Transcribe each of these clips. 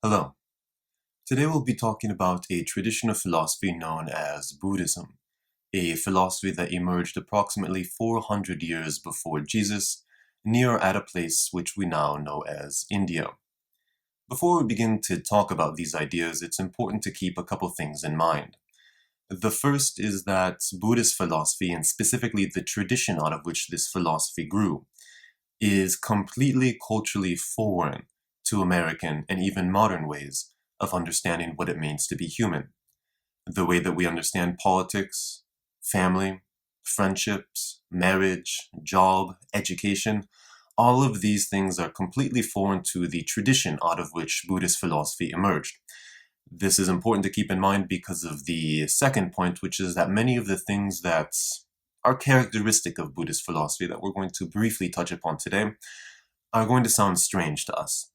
Hello. Today we'll be talking about a tradition of philosophy known as Buddhism, a philosophy that emerged approximately 400 years before Jesus, near at a place which we now know as India. Before we begin to talk about these ideas, it's important to keep a couple things in mind. The first is that Buddhist philosophy, and specifically the tradition out of which this philosophy grew, is completely culturally foreign to American and even modern ways of understanding what it means to be human. The way that we understand politics, family, friendships, marriage, job, education, all of these things are completely foreign to the tradition out of which Buddhist philosophy emerged. This is important to keep in mind because of the second point, which is that many of the things that are characteristic of Buddhist philosophy that we're going to briefly touch upon today are going to sound strange to us.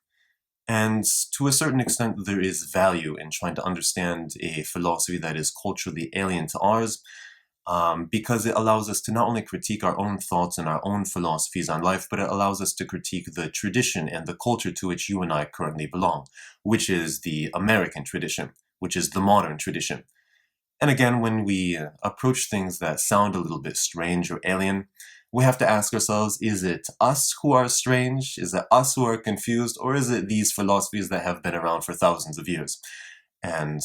And to a certain extent, there is value in trying to understand a philosophy that is culturally alien to ours, because it allows us to not only critique our own thoughts and our own philosophies on life, but it allows us to critique the tradition and the culture to which you and I currently belong, which is the American tradition, which is the modern tradition. And again, when we approach things that sound a little bit strange or alien, we have to ask ourselves, is it us who are strange? Is it us who are confused? Or is it these philosophies that have been around for thousands of years? And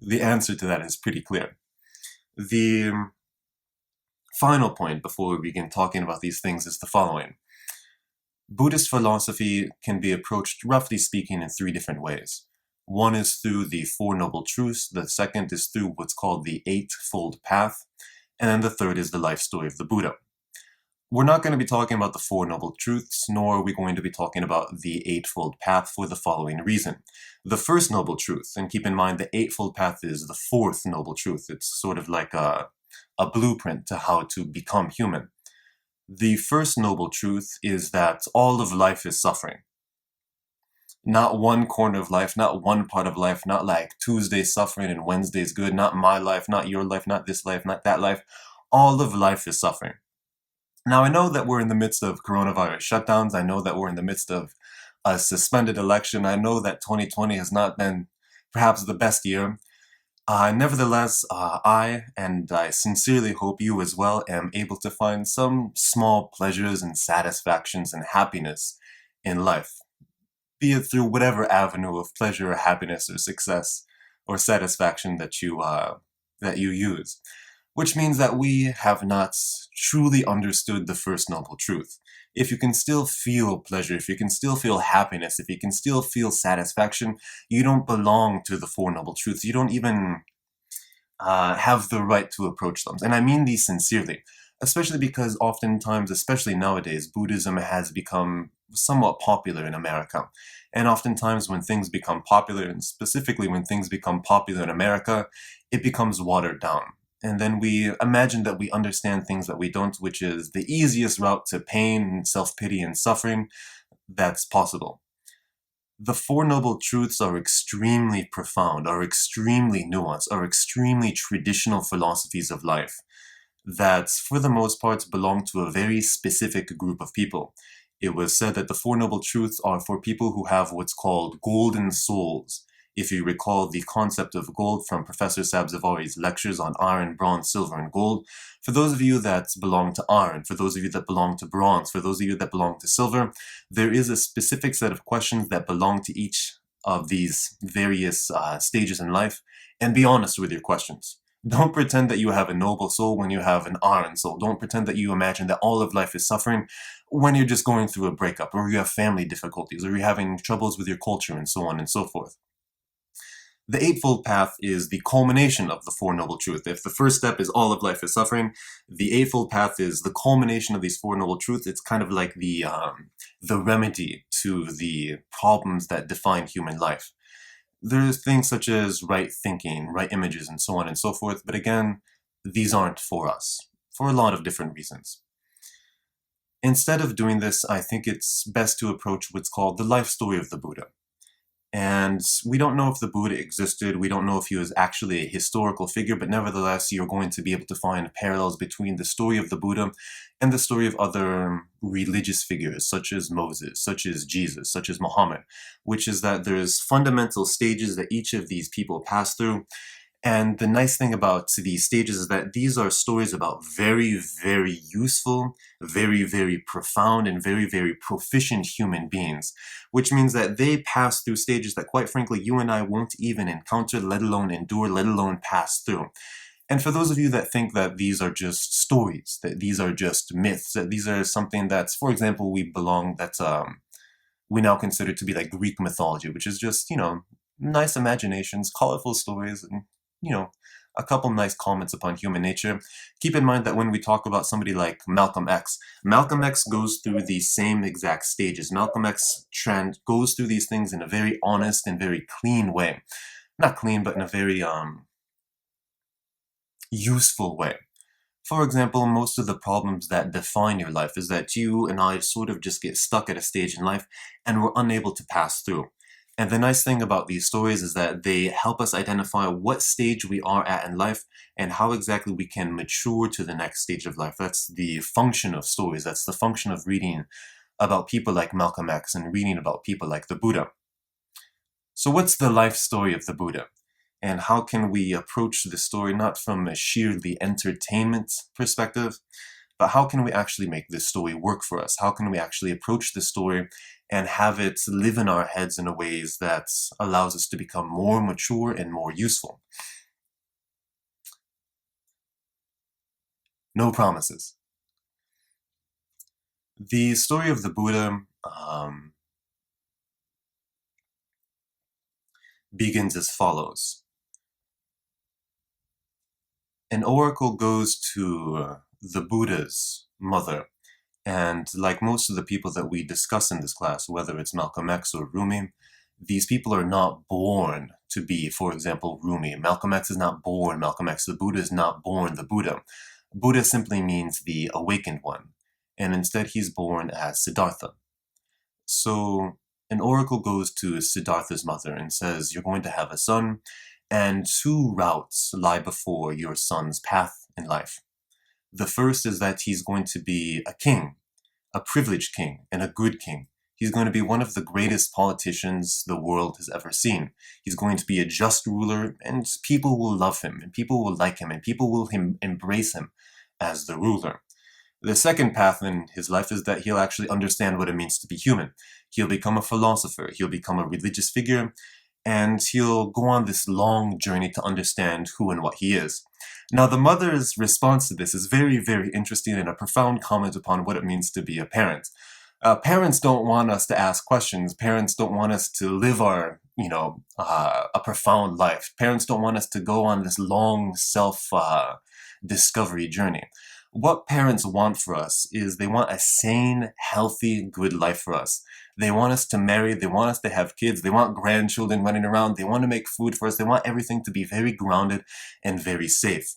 the answer to that is pretty clear. The final point before we begin talking about these things is the following. Buddhist philosophy can be approached, roughly speaking, in three different ways. One is through the Four Noble Truths, the second is through what's called the Eightfold Path, and then the third is the life story of the Buddha. We're not going to be talking about the Four Noble Truths, nor are we going to be talking about the Eightfold Path for the following reason. The first Noble Truth, and keep in mind the Eightfold Path is the fourth Noble Truth. It's sort of like a blueprint to how to become human. The first Noble Truth is that all of life is suffering. Not one corner of life, not one part of life, not like Tuesday's suffering and Wednesday's good, not my life, not your life, not this life, not that life. All of life is suffering. Now, I know that we're in the midst of coronavirus shutdowns. I know that we're in the midst of a suspended election. I know that 2020 has not been perhaps the best year. Nevertheless, I, and I sincerely hope you as well, am able to find some small pleasures and satisfactions and happiness in life, be it through whatever avenue of pleasure or happiness or success or satisfaction that you use. Which means that we have not truly understood the first noble truth. If you can still feel pleasure, if you can still feel happiness, if you can still feel satisfaction, you don't belong to the Four Noble Truths. You don't even have the right to approach them. And I mean these sincerely, especially because oftentimes, especially nowadays, Buddhism has become somewhat popular in America. And oftentimes when things become popular, and specifically when things become popular in America, it becomes watered down. And then we imagine that we understand things that we don't, which is the easiest route to pain, self-pity, and suffering that's possible. The Four Noble Truths are extremely profound, are extremely nuanced, are extremely traditional philosophies of life that, for the most part, belong to a very specific group of people. It was said that the Four Noble Truths are for people who have what's called golden souls. If you recall the concept of gold from Professor Sabzavari's lectures on iron, bronze, silver, and gold, for those of you that belong to iron, for those of you that belong to bronze, for those of you that belong to silver, there is a specific set of questions that belong to each of these various stages in life, and be honest with your questions. Don't pretend that you have a noble soul when you have an iron soul. Don't pretend that you imagine that all of life is suffering when you're just going through a breakup, or you have family difficulties, or you're having troubles with your culture, and so on and so forth. The Eightfold Path is the culmination of the Four Noble Truths. If the first step is all of life is suffering, the Eightfold Path is the culmination of these Four Noble Truths. It's kind of like the remedy to the problems that define human life. There's things such as right thinking, right images, and so on and so forth, but again, these aren't for us, for a lot of different reasons. Instead of doing this, I think it's best to approach what's called the life story of the Buddha. And we don't know if the Buddha existed, we don't know if he was actually a historical figure, but nevertheless, you're going to be able to find parallels between the story of the Buddha and the story of other religious figures, such as Moses, such as Jesus, such as Muhammad, which is that there's fundamental stages that each of these people pass through. And the nice thing about these stages is that these are stories about very, very useful, very, very profound, and very, very proficient human beings, which means that they pass through stages that, quite frankly, you and I won't even encounter, let alone endure, let alone pass through. And for those of you that think that these are just stories, that these are just myths, that these are something that's, for example, we now consider to be like Greek mythology, which is just, nice imaginations, colorful stories, and, a couple nice comments upon human nature. Keep in mind that when we talk about somebody like Malcolm X goes through the same exact stages. Malcolm X goes through these things in a very honest and very clean way. Not clean, but in a very useful way. For example, most of the problems that define your life is that you and I sort of just get stuck at a stage in life and we're unable to pass through. And the nice thing about these stories is that they help us identify what stage we are at in life and how exactly we can mature to the next stage of life. That's the function of stories. That's the function of reading about people like Malcolm X and reading about people like the Buddha. So what's the life story of the Buddha? And how can we approach the story not from a sheerly entertainment perspective, but how can we actually make this story work for us? How can we actually approach the story and have it live in our heads in a ways that allows us to become more mature and more useful? No promises. The story of the Buddha begins as follows. An oracle goes to the Buddha's mother, and like most of the people that we discuss in this class, whether it's Malcolm X or Rumi, these people are not born to be, for example, Rumi. Malcolm X is not born Malcolm X. The Buddha is not born the Buddha. Buddha simply means the awakened one, and instead he's born as Siddhartha. So an oracle goes to Siddhartha's mother and says, you're going to have a son, and two routes lie before your son's path in life. The first is that he's going to be a king, a privileged king, and a good king. He's going to be one of the greatest politicians the world has ever seen. He's going to be a just ruler, and people will love him, and people will like him, and people will embrace him as the ruler. The second path in his life is that he'll actually understand what it means to be human. He'll become a philosopher, he'll become a religious figure, and he'll go on this long journey to understand who and what he is. Now, the mother's response to this is very, very interesting and a profound comment upon what it means to be a parent. Parents don't want us to ask questions. Parents don't want us to live a profound life. Parents don't want us to go on this long self-discovery journey. What parents want for us is they want a sane, healthy, good life for us. They want us to marry, they want us to have kids, they want grandchildren running around, they want to make food for us, they want everything to be very grounded and very safe.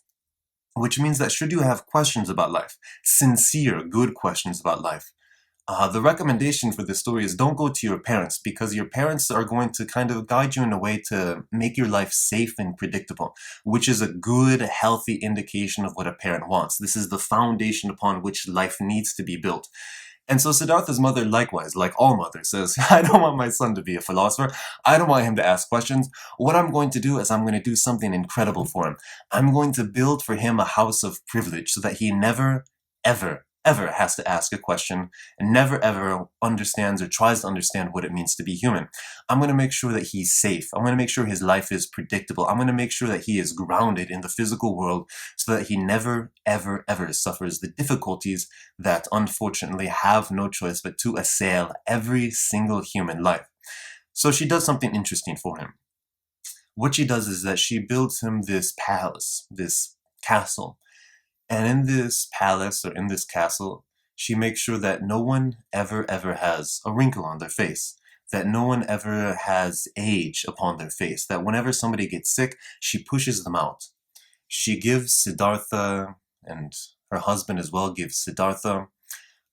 Which means that should you have questions about life, sincere, good questions about life, the recommendation for this story is don't go to your parents, because your parents are going to kind of guide you in a way to make your life safe and predictable, which is a good, healthy indication of what a parent wants. This is the foundation upon which life needs to be built. And so Siddhartha's mother, likewise, like all mothers, says, I don't want my son to be a philosopher. I don't want him to ask questions. What I'm going to do is I'm going to do something incredible for him. I'm going to build for him a house of privilege so that he never, ever, ever has to ask a question and never ever understands or tries to understand what it means to be human. I'm going to make sure that he's safe. I'm going to make sure his life is predictable. I'm going to make sure that he is grounded in the physical world so that he never, ever, ever suffers the difficulties that unfortunately have no choice but to assail every single human life. So she does something interesting for him. What she does is that she builds him this palace, this castle. And in this palace or in this castle, she makes sure that no one ever, ever has a wrinkle on their face, that no one ever has age upon their face, that whenever somebody gets sick, she pushes them out. She gives Siddhartha, and her husband as well gives Siddhartha,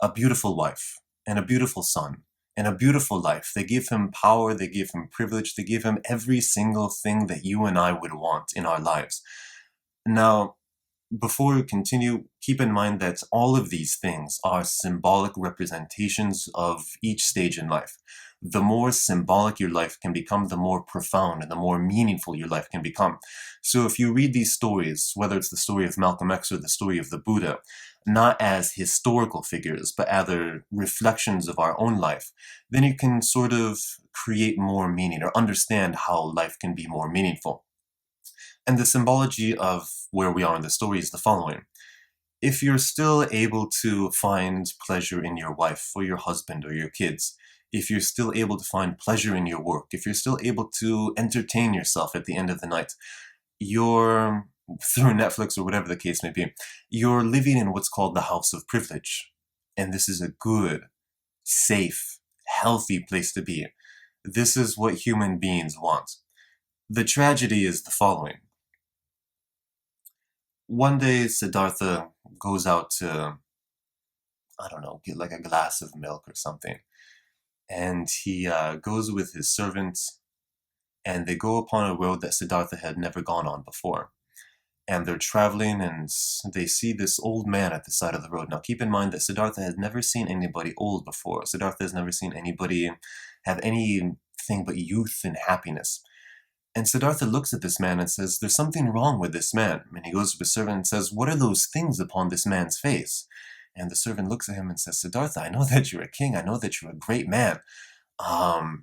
a beautiful wife and a beautiful son and a beautiful life. They give him power, they give him privilege, they give him every single thing that you and I would want in our lives. Now, before we continue, keep in mind that all of these things are symbolic representations of each stage in life. The more symbolic your life can become, the more profound and the more meaningful your life can become. So if you read these stories, whether it's the story of Malcolm X or the story of the Buddha, not as historical figures, but rather reflections of our own life, then you can sort of create more meaning or understand how life can be more meaningful. And the symbology of where we are in the story is the following. If you're still able to find pleasure in your wife or your husband or your kids, if you're still able to find pleasure in your work, if you're still able to entertain yourself at the end of the night, you're, through Netflix or whatever the case may be, you're living in what's called the house of privilege. And this is a good, safe, healthy place to be. This is what human beings want. The tragedy is the following. One day, Siddhartha goes out to, I don't know, get like a glass of milk or something. And he goes with his servants, and they go upon a road that Siddhartha had never gone on before. And they're traveling, and they see this old man at the side of the road. Now, keep in mind that Siddhartha has never seen anybody old before. Siddhartha has never seen anybody have anything but youth and happiness. And Siddhartha looks at this man and says, there's something wrong with this man. And he goes to his servant and says, what are those things upon this man's face? And the servant looks at him and says, Siddhartha, I know that you're a king. I know that you're a great man. How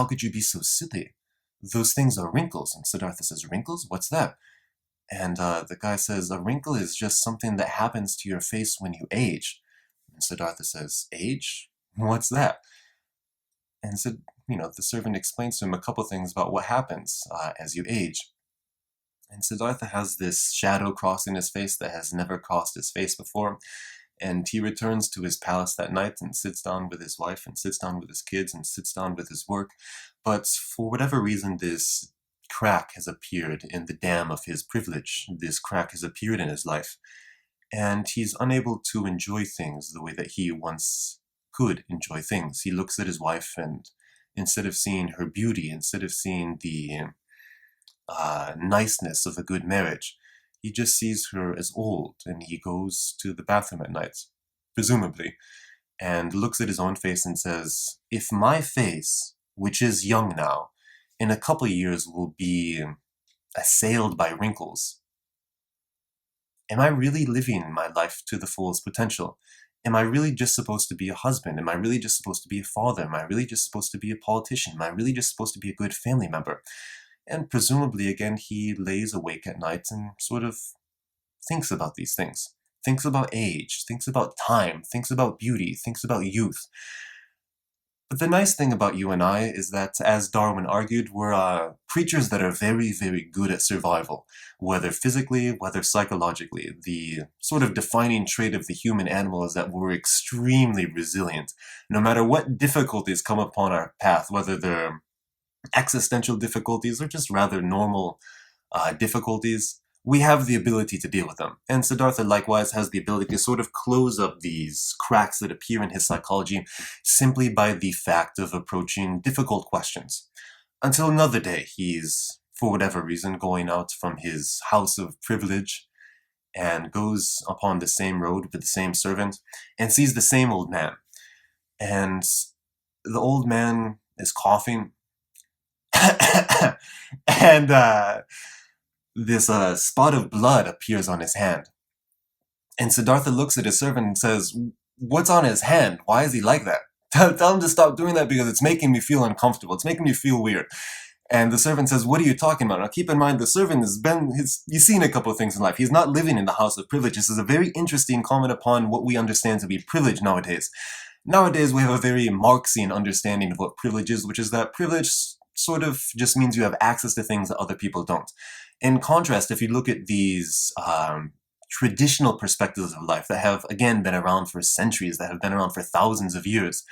could you be so silly? Those things are wrinkles. And Siddhartha says, wrinkles? What's that? And the guy says, a wrinkle is just something that happens to your face when you age. And Siddhartha says, age? What's that? And so, the servant explains to him a couple things about what happens as you age. And Siddhartha has this shadow crossing his face that has never crossed his face before. And he returns to his palace that night and sits down with his wife and sits down with his kids and sits down with his work. But for whatever reason, this crack has appeared in the dam of his privilege. This crack has appeared in his life. And he's unable to enjoy things the way that he once could enjoy things. He looks at his wife, and instead of seeing her beauty, instead of seeing the niceness of a good marriage, he just sees her as old, and he goes to the bathroom at night, presumably, and looks at his own face and says, if my face, which is young now, in a couple of years will be assailed by wrinkles, am I really living my life to the fullest potential? Am I really just supposed to be a husband? Am I really just supposed to be a father? Am I really just supposed to be a politician? Am I really just supposed to be a good family member? And presumably, again, he lays awake at night and sort of thinks about these things. Thinks about age, thinks about time, thinks about beauty, thinks about youth. But the nice thing about you and I is that, as Darwin argued, we're creatures that are very, very good at survival, whether physically, whether psychologically. The sort of defining trait of the human animal is that we're extremely resilient. No matter what difficulties come upon our path, whether they're existential difficulties or just rather normal difficulties, we have the ability to deal with them. And Siddhartha likewise has the ability to sort of close up these cracks that appear in his psychology simply by the fact of approaching difficult questions. Until another day, he's, for whatever reason, going out from his house of privilege and goes upon the same road with the same servant and sees the same old man. And the old man is coughing and this spot of blood appears on his hand. And Siddhartha looks at his servant and says, what's on his hand? Why is he like that? Tell him to stop doing that because it's making me feel uncomfortable. It's making me feel weird. And the servant says, what are you talking about? Now keep in mind, the servant he's seen a couple of things in life. He's not living in the house of privilege. This is a very interesting comment upon what we understand to be privilege nowadays. Nowadays, we have a very Marxian understanding of what privilege is, which is that privilege sort of just means you have access to things that other people don't. In contrast, if you look at these traditional perspectives of life that have, again, been around for centuries, that have been around for thousands of years,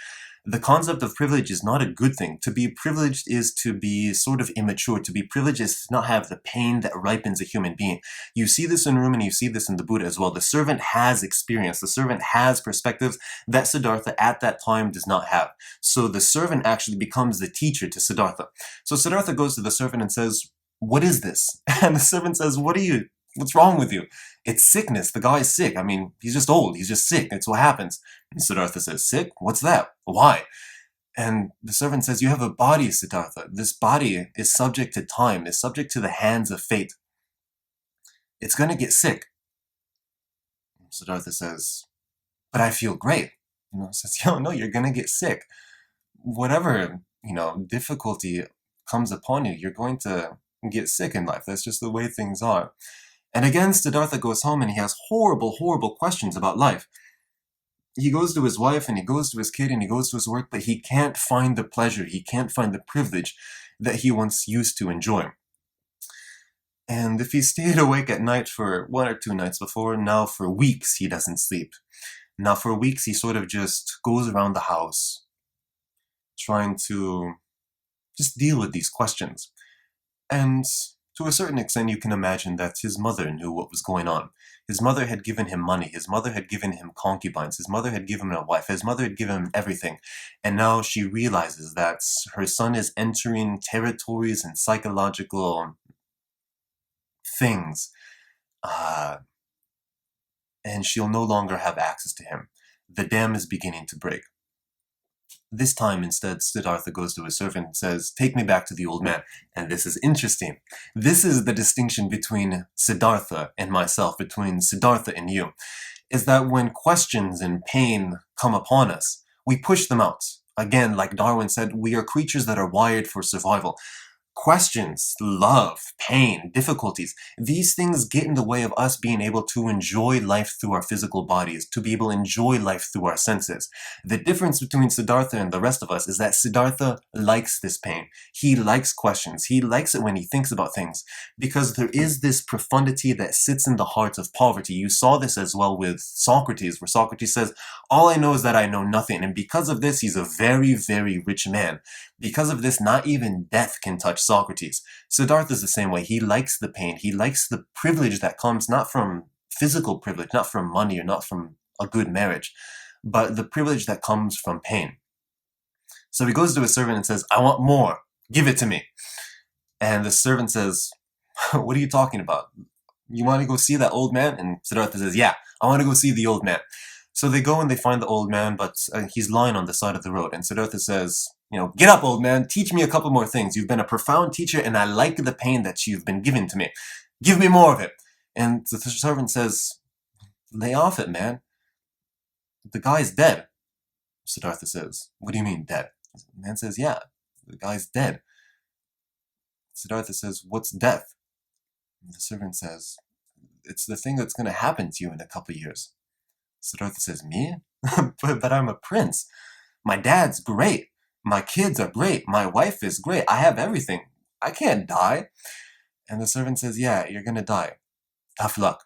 The concept of privilege is not a good thing. To be privileged is to be sort of immature. To be privileged is to not have the pain that ripens a human being. You see this in Rumi, and you see this in the Buddha as well. The servant has experience. The servant has perspectives that Siddhartha at that time does not have. So the servant actually becomes the teacher to Siddhartha. So Siddhartha goes to the servant and says, "What is this?" And the servant says, "What's wrong with you?" "It's sickness. The guy is sick. I mean, he's just old. He's just sick. It's what happens." And Siddhartha says, "Sick? What's that? Why?" And the servant says, "You have a body, Siddhartha. This body is subject to time, is subject to the hands of fate. It's going to get sick." And Siddhartha says, "But I feel great." Says, "Yo, no, you're going to get sick. Whatever, difficulty comes upon you, you're going to get sick in life. That's just the way things are." And again, Siddhartha goes home and he has horrible, horrible questions about life. He goes to his wife and he goes to his kid and he goes to his work, but he can't find the pleasure, he can't find the privilege that he once used to enjoy. And if he stayed awake at night for 1 or 2 nights before, now for weeks he doesn't sleep. Now for weeks he sort of just goes around the house trying to just deal with these questions. And to a certain extent, you can imagine that his mother knew what was going on. His mother had given him money. His mother had given him concubines. His mother had given him a wife. His mother had given him everything. And now she realizes that her son is entering territories and psychological things, and she'll no longer have access to him. The dam is beginning to break. This time, instead, Siddhartha goes to his servant and says, "Take me back to the old man." And this is interesting. This is the distinction between Siddhartha and myself, between Siddhartha and you, is that when questions and pain come upon us, we push them out. Again, like Darwin said, we are creatures that are wired for survival. Questions, love, pain, difficulties, these things get in the way of us being able to enjoy life through our physical bodies, to be able to enjoy life through our senses. The difference between Siddhartha and the rest of us is that Siddhartha likes this pain. He likes questions. He likes it when he thinks about things, because there is this profundity that sits in the heart of poverty. You saw this as well with Socrates, where Socrates says, "All I know is that I know nothing." And because of this, he's a very, very rich man. Because of this, not even death can touch Socrates. Siddhartha is the same way. He likes the pain. He likes the privilege that comes not from physical privilege, not from money or not from a good marriage, but the privilege that comes from pain. So he goes to his servant and says, "I want more. Give it to me." And the servant says, "What are you talking about? You want to go see that old man?" And Siddhartha says, "Yeah, I want to go see the old man." So they go and they find the old man, but he's lying on the side of the road. And Siddhartha says, "Get up, old man. Teach me a couple more things. You've been a profound teacher, and I like the pain that you've been giving to me. Give me more of it." And the servant says, "Lay off it, man. The guy's dead." Siddhartha says, "What do you mean dead?" The man says, "Yeah, the guy's dead." Siddhartha says, "What's death?" And the servant says, "It's the thing that's going to happen to you in a couple years." Siddhartha says, "Me? but I'm a prince. My dad's great. My kids are great. My wife is great. I have everything. I can't die." And the servant says, "Yeah, you're going to die. Tough luck."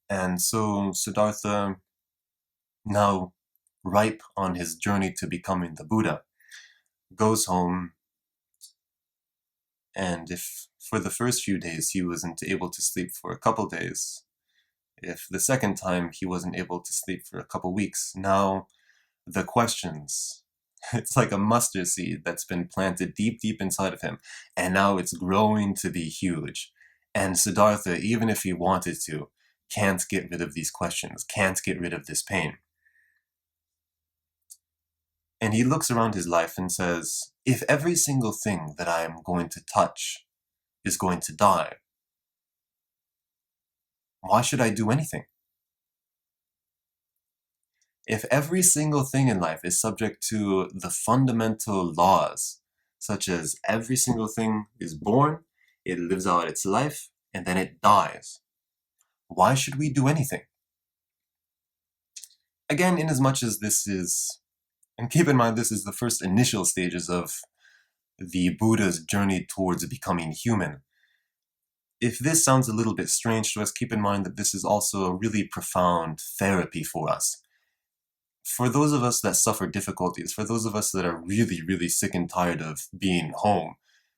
And so Siddhartha, now ripe on his journey to becoming the Buddha, goes home. And if for the first few days he wasn't able to sleep for a couple days, if the second time he wasn't able to sleep for a couple weeks, now the questions, it's like a mustard seed that's been planted deep, deep inside of him, and now it's growing to be huge. And Siddhartha, even if he wanted to, can't get rid of these questions, can't get rid of this pain. And he looks around his life and says, if every single thing that I am going to touch is going to die, why should I do anything? If every single thing in life is subject to the fundamental laws, such as every single thing is born, it lives out its life, and then it dies, why should we do anything? Again, inasmuch as this is, and keep in mind this is the first initial stages of the Buddha's journey towards becoming human. If this sounds a little bit strange to us, keep in mind that this is also a really profound therapy for us. For those of us that suffer difficulties, for those of us that are really, really sick and tired of being home,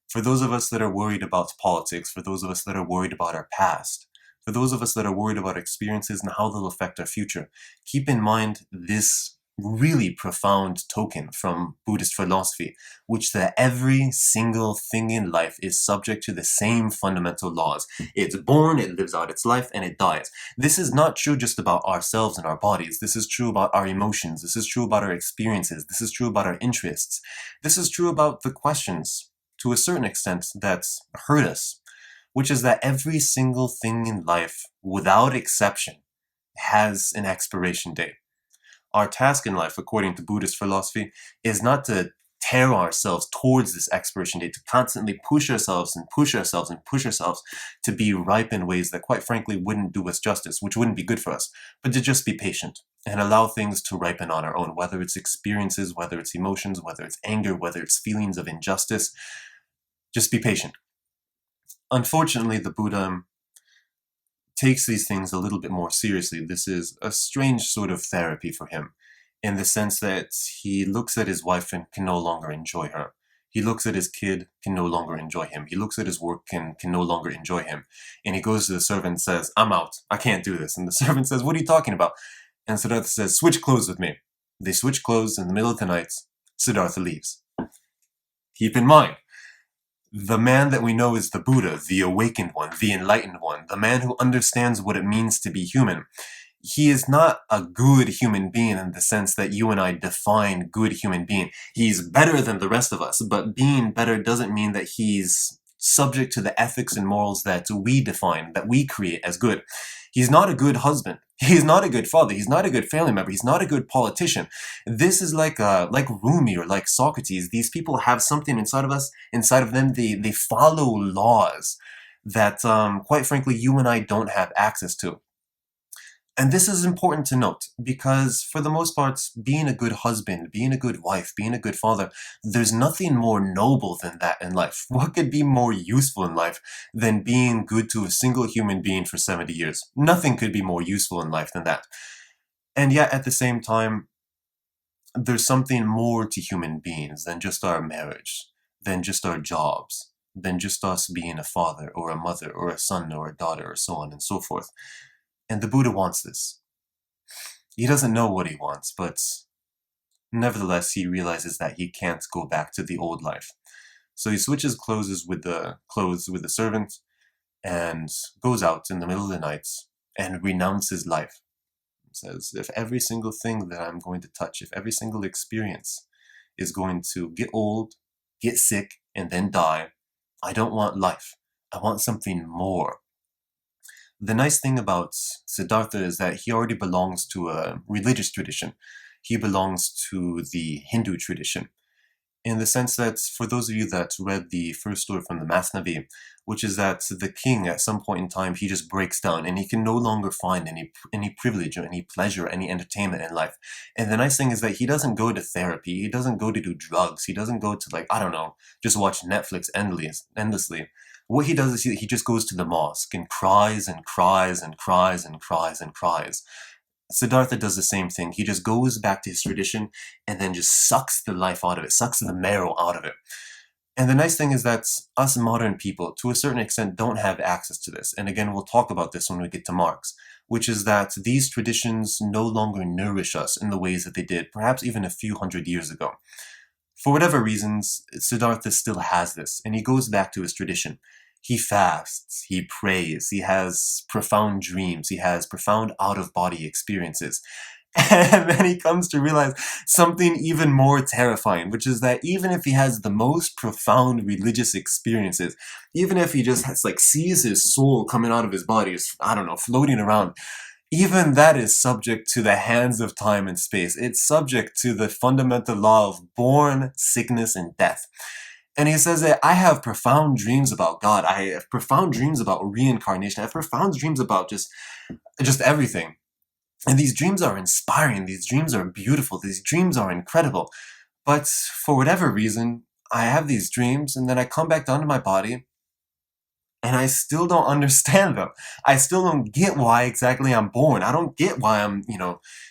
for those of us that are worried about politics, for those of us that are worried about our past, for those of us that are worried about experiences and how they'll affect our future, keep in mind this really profound token from Buddhist philosophy, which that every single thing in life is subject to the same fundamental laws. It's born, it lives out its life, and it dies. This is not true just about ourselves and our bodies. This is true about our emotions. This is true about our experiences. This is true about our interests. This is true about the questions, to a certain extent, that hurt us, which is that every single thing in life, without exception, has an expiration date. Our task in life, according to Buddhist philosophy, is not to tear ourselves towards this expiration date, to constantly push ourselves and push ourselves and push ourselves to be ripe in ways that quite frankly wouldn't do us justice, which wouldn't be good for us, but to just be patient and allow things to ripen on our own, whether it's experiences, whether it's emotions, whether it's anger, whether it's feelings of injustice. Just be patient. Unfortunately, the Buddha takes these things a little bit more seriously. This is a strange sort of therapy for him, in the sense that he looks at his wife and can no longer enjoy her. He looks at his kid, can no longer enjoy him. He looks at his work and can no longer enjoy him. And he goes to the servant and says, "I'm out. I can't do this." And the servant says, "What are you talking about?" And Siddhartha says, "Switch clothes with me." They switch clothes in the middle of the night. Siddhartha leaves. Keep in mind, the man that we know is the Buddha, the awakened one, the enlightened one, the man who understands what it means to be human. He is not a good human being in the sense that you and I define good human being. He's better than the rest of us, but being better doesn't mean that he's subject to the ethics and morals that we define, that we create as good. He's not a good husband. He's not a good father. He's not a good family member. He's not a good politician. This is like Rumi or like Socrates. These people have something inside of us, inside of them. They follow laws that, quite frankly, you and I don't have access to. And this is important to note because, for the most part, being a good husband, being a good wife, being a good father, there's nothing more noble than that in life. What could be more useful in life than being good to a single human being for 70 years? Nothing could be more useful in life than that. And yet, at the same time, there's something more to human beings than just our marriage, than just our jobs, than just us being a father or a mother or a son or a daughter or so on and so forth. And the Buddha wants this. He doesn't know what he wants, but nevertheless, he realizes that he can't go back to the old life. So he switches clothes with the servant and goes out in the middle of the night and renounces life. He says, if every single thing that I'm going to touch, if every single experience is going to get old, get sick, and then die, I don't want life. I want something more. The nice thing about Siddhartha is that he already belongs to a religious tradition. He belongs to the Hindu tradition, in the sense that, for those of you that read the first story from the Masnavi, which is that the king, at some point in time, he just breaks down and he can no longer find any privilege or any pleasure, any entertainment in life. And the nice thing is that he doesn't go to therapy, he doesn't go to do drugs, he doesn't go to, just watch Netflix endlessly. What he does is he just goes to the mosque and cries and cries and cries and cries and cries. Siddhartha does the same thing. He just goes back to his tradition and then just sucks the life out of it, sucks the marrow out of it. And the nice thing is that us modern people, to a certain extent, don't have access to this. And again, we'll talk about this when we get to Marx, which is that these traditions no longer nourish us in the ways that they did, perhaps even a few hundred years ago. For whatever reasons, Siddhartha still has this, and he goes back to his tradition. He fasts, he prays, he has profound dreams, he has profound out-of-body experiences. And then he comes to realize something even more terrifying, which is that even if he has the most profound religious experiences, even if he just sees his soul coming out of his body, floating around, even that is subject to the hands of time and space. It's subject to the fundamental law of born, sickness, and death. And he says that I have profound dreams about God. I have profound dreams about reincarnation. I have profound dreams about just everything. And these dreams are inspiring. These dreams are beautiful. These dreams are incredible. But for whatever reason, I have these dreams and then I come back down to my body And I still don't understand them. I still don't get why exactly I'm born. I don't get why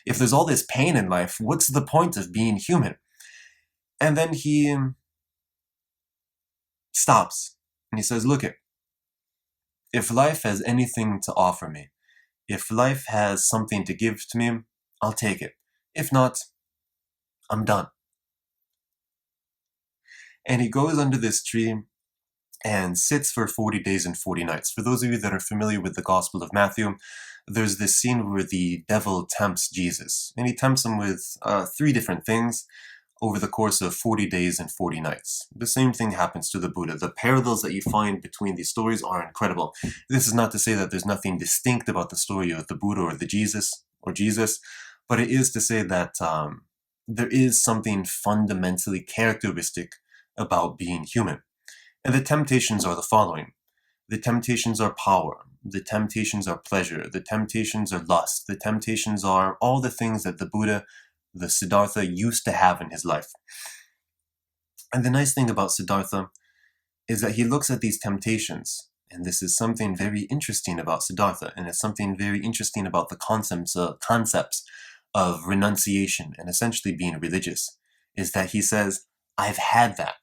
if there's all this pain in life, what's the point of being human? And then he stops and he says, look it, if life has anything to offer me, if life has something to give to me, I'll take it. If not, I'm done. And he goes under this tree and sits for 40 days and 40 nights. For those of you that are familiar with the Gospel of Matthew, there's this scene where the devil tempts Jesus. And he tempts him with three different things over the course of 40 days and 40 nights. The same thing happens to the Buddha. The parallels that you find between these stories are incredible. This is not to say that there's nothing distinct about the story of the Buddha or Jesus, but it is to say that there is something fundamentally characteristic about being human. And the temptations are the following. The temptations are power. The temptations are pleasure. The temptations are lust. The temptations are all the things that the Buddha, the Siddhartha, used to have in his life. And the nice thing about Siddhartha is that he looks at these temptations, and this is something very interesting about Siddhartha, and it's something very interesting about the concepts of renunciation and essentially being religious, is that he says, I've had that.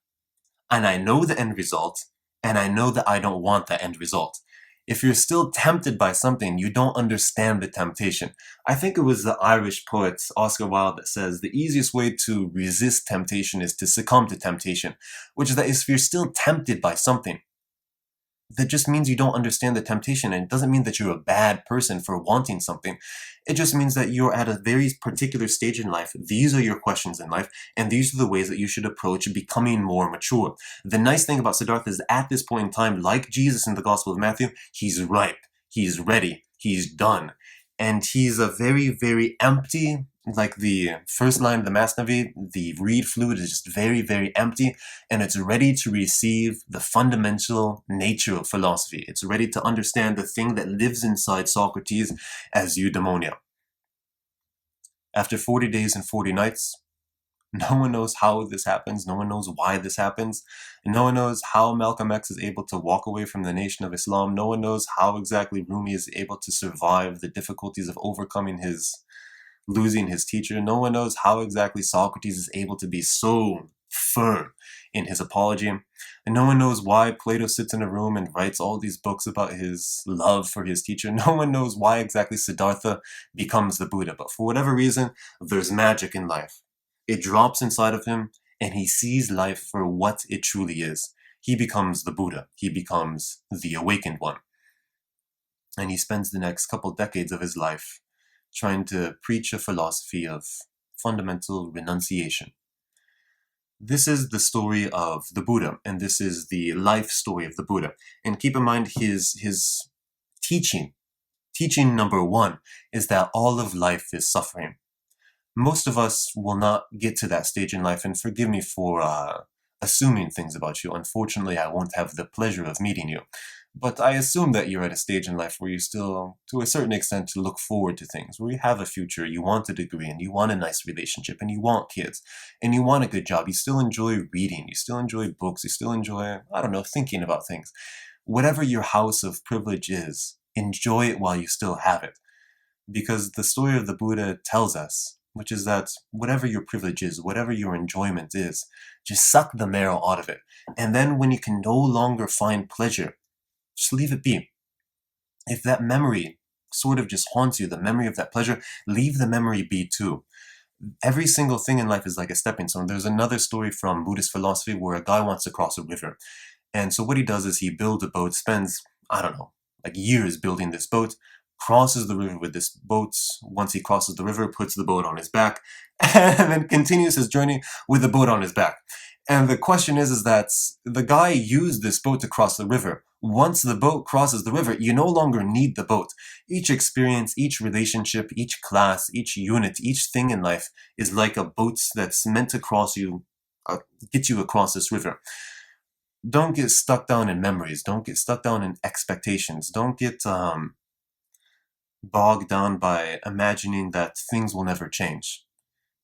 And I know the end result, and I know that I don't want that end result. If you're still tempted by something, you don't understand the temptation. I think it was the Irish poet Oscar Wilde that says the easiest way to resist temptation is to succumb to temptation, which is that if you're still tempted by something, that just means you don't understand the temptation, and it doesn't mean that you're a bad person for wanting something. It just means that you're at a very particular stage in life. These are your questions in life, and these are the ways that you should approach becoming more mature. The nice thing about Siddhartha is at this point in time, like Jesus in the Gospel of Matthew, he's ripe, he's ready, he's done. And he's a very, very empty, like the first line of the Masnavi, the reed fluid is just very, very empty, and it's ready to receive the fundamental nature of philosophy. It's ready to understand the thing that lives inside Socrates as eudaimonia. After 40 days and 40 nights, no one knows how this happens, no one knows why this happens, and no one knows how Malcolm X is able to walk away from the Nation of Islam, no one knows how exactly Rumi is able to survive the difficulties of losing his teacher. No one knows how exactly Socrates is able to be so firm in his apology. And no one knows why Plato sits in a room and writes all these books about his love for his teacher. No one knows why exactly Siddhartha becomes the Buddha. But for whatever reason, there's magic in life. It drops inside of him, and he sees life for what it truly is. He becomes the Buddha. He becomes the awakened one. And he spends the next couple decades of his life trying to preach a philosophy of fundamental renunciation. This is the story of the Buddha, and this is the life story of the Buddha. And keep in mind his teaching number one is that all of life is suffering. Most of us will not get to that stage in life, and forgive me for assuming things about you. Unfortunately, I won't have the pleasure of meeting you. But I assume that you're at a stage in life where you still, to a certain extent, look forward to things, where you have a future, you want a degree, and you want a nice relationship, and you want kids, and you want a good job. You still enjoy reading, you still enjoy books, you still enjoy, thinking about things. Whatever your house of privilege is, enjoy it while you still have it. Because the story of the Buddha tells us, which is that whatever your privilege is, whatever your enjoyment is, just suck the marrow out of it. And then when you can no longer find pleasure, just leave it be. If that memory sort of just haunts you, the memory of that pleasure, leave the memory be too. Every single thing in life is like a stepping stone. There's another story from Buddhist philosophy where a guy wants to cross a river. And so what he does is he builds a boat, spends, years building this boat, crosses the river with this boat. Once he crosses the river, puts the boat on his back, and then continues his journey with the boat on his back. And the question is that the guy used this boat to cross the river. Once the boat crosses the river, you no longer need the boat. Each experience, each relationship, each class, each unit, each thing in life is like a boat that's meant to get you across this river. Don't get stuck down in memories. Don't get stuck down in expectations. Don't get bogged down by imagining that things will never change.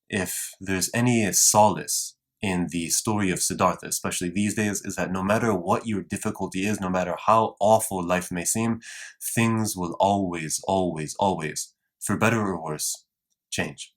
If there's any solace in the story of Siddhartha, especially these days, is that no matter what your difficulty is, no matter how awful life may seem, things will always, always, always, for better or worse, change.